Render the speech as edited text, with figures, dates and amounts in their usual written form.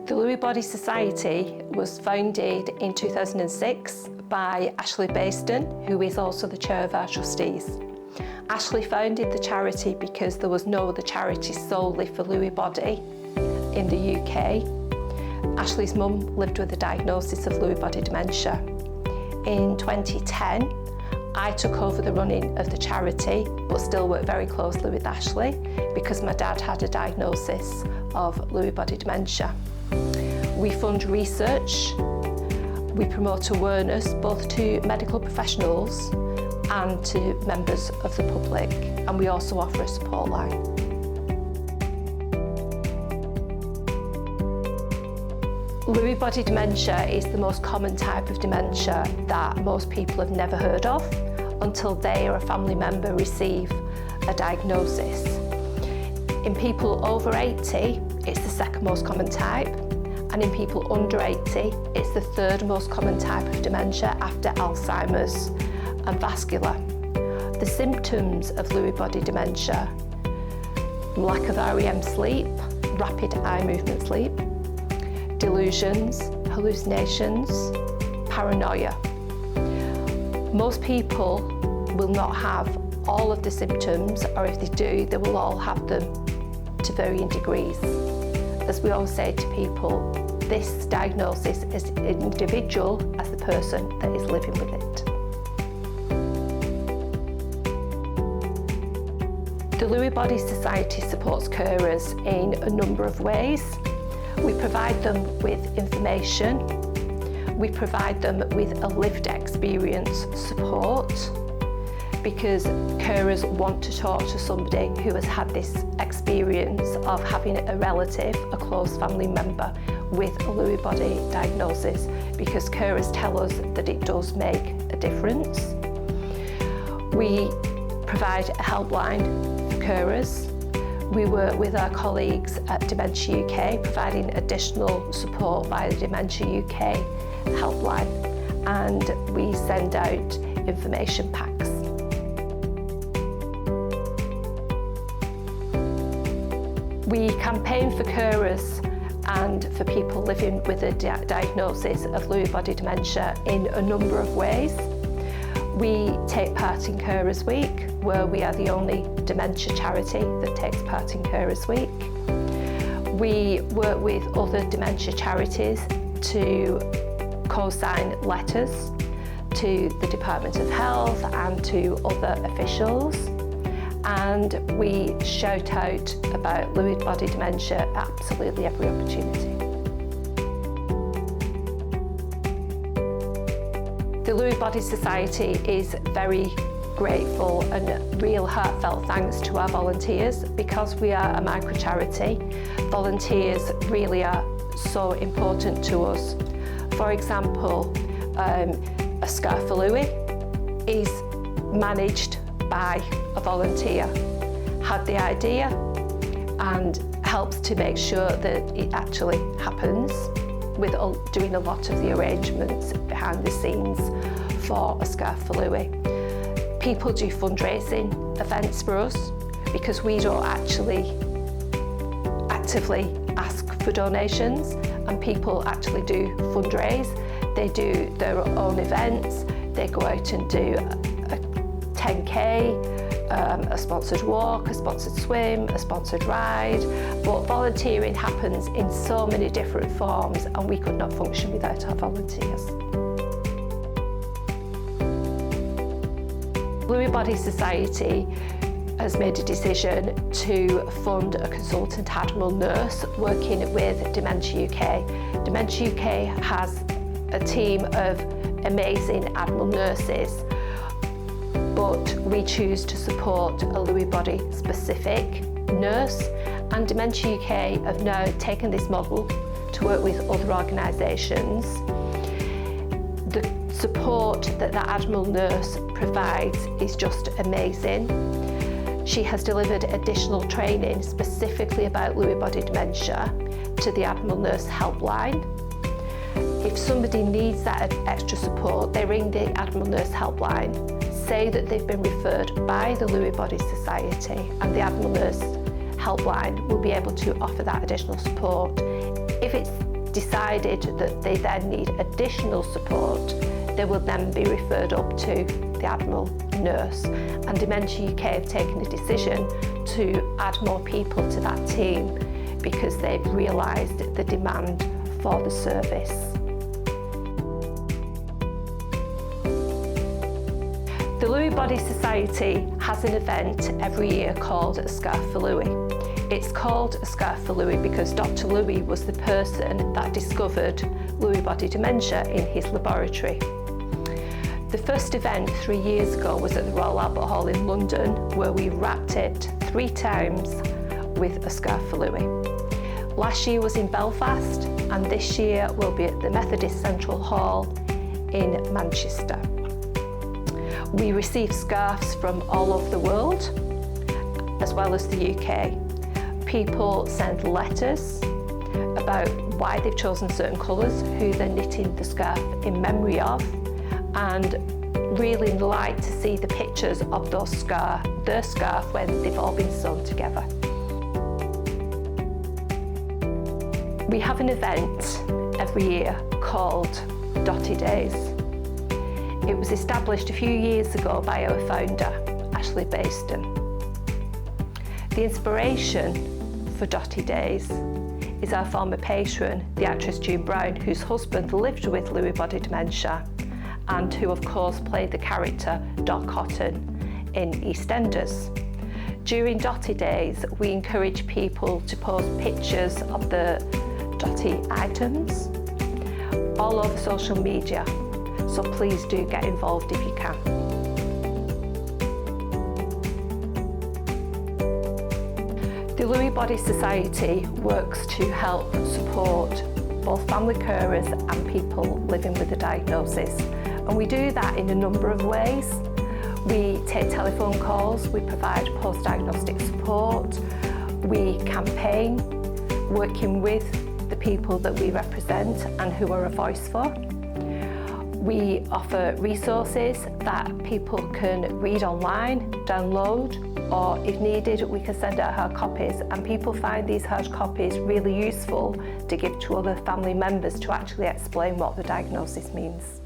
The Lewy Body Society was founded in 2006 by Ashley Baisden, who is also the chair of our trustees. Ashley founded the charity because there was no other charity solely for Lewy body in the UK. Ashley's mum lived with a diagnosis of Lewy body dementia. In 2010, I took over the running of the charity, but still work very closely with Ashley because my dad had a diagnosis of Lewy body dementia. We fund research, we promote awareness both to medical professionals and to members of the public, and we also offer a support line. Lewy body dementia is the most common type of dementia that most people have never heard of until they or a family member receive a diagnosis. In people over 80, it's the second most common type, and in people under 80, it's the third most common type of dementia after Alzheimer's and vascular. The symptoms of Lewy body dementia: lack of REM sleep, rapid eye movement sleep, delusions, hallucinations, paranoia. Most people will not have all of the symptoms, or if they do, they will all have them to varying degrees. As we always say to people, this diagnosis is individual as the person that is living with it. The Lewy Body Society supports carers in a number of ways. We provide them with information, we provide them with a lived experience support, because carers want to talk to somebody who has had this experience of having a relative, a close family member with a Lewy body diagnosis, because carers tell us that it does make a difference. We provide a helpline for carers. We work with our colleagues at Dementia UK, providing additional support via the Dementia UK helpline, and we send out information packs. We campaign for carers and for people living with a diagnosis of Lewy body dementia in a number of ways. We take part in Carers Week, where we are the only dementia charity that takes part in Carers Week. We work with other dementia charities to co-sign letters to the Department of Health and to other officials. And we shout out about Lewy body dementia at absolutely every opportunity. The Lewy Body Society is very grateful and real heartfelt thanks to our volunteers. Because we are a micro charity, volunteers really are so important to us. For example, a scarf for Lewy is managed by a volunteer, had the idea and helps to make sure that it actually happens, with doing a lot of the arrangements behind the scenes for a scarf for Lewy. People do fundraising events for us because we don't actually actively ask for donations, and people actually do fundraise. They do their own events, they go out and do a 10K, a sponsored walk, a sponsored swim, a sponsored ride, but volunteering happens in so many different forms, and we could not function without our volunteers. Lewy Body Society has made a decision to fund a consultant Admiral nurse working with Dementia UK. Dementia UK has a team of amazing Admiral nurses, but we choose to support a Lewy body specific nurse, and Dementia UK have now taken this model to work with other organisations. The support that the Admiral nurse provides is just amazing. She has delivered additional training specifically about Lewy body dementia to the Admiral nurse helpline. If somebody needs that extra support, they ring the Admiral nurse helpline, say that they've been referred by the Lewy Body Society, and the Admiral nurse helpline will be able to offer that additional support. If it's decided that they then need additional support, they will then be referred up to the Admiral nurse. And Dementia UK have taken a decision to add more people to that team because they've realised the demand for the service. The Lewy Body Society has an event every year called A Scarf for Lewy. It's called A Scarf for Lewy because Dr. Lewy was the person that discovered Lewy body dementia in his laboratory. The first event 3 years ago was at the Royal Albert Hall in London, where we wrapped it 3 times with A Scarf for Lewy. Last year was in Belfast, and this year will be at the Methodist Central Hall in Manchester. We receive scarves from all over the world, as well as the UK. People send letters about why they've chosen certain colours, who they're knitting the scarf in memory of, and really like to see the pictures of their scarf when they've all been sewn together. We have an event every year called Dotty Days. It was established a few years ago by our founder, Ashley Baston. The inspiration for Dotty Days is our former patron, the actress June Brown, whose husband lived with Lewy body dementia and who of course played the character Dot Cotton in EastEnders. During Dotty Days, we encourage people to post pictures of the Dotty items all over social media, so please do get involved if you can. The Lewy Body Society works to help support both family carers and people living with a diagnosis, and we do that in a number of ways. We take telephone calls, we provide post-diagnostic support, we campaign, working with the people that we represent and who are a voice for. We offer resources that people can read online, download, or if needed, we can send out hard copies, and people find these hard copies really useful to give to other family members to actually explain what the diagnosis means.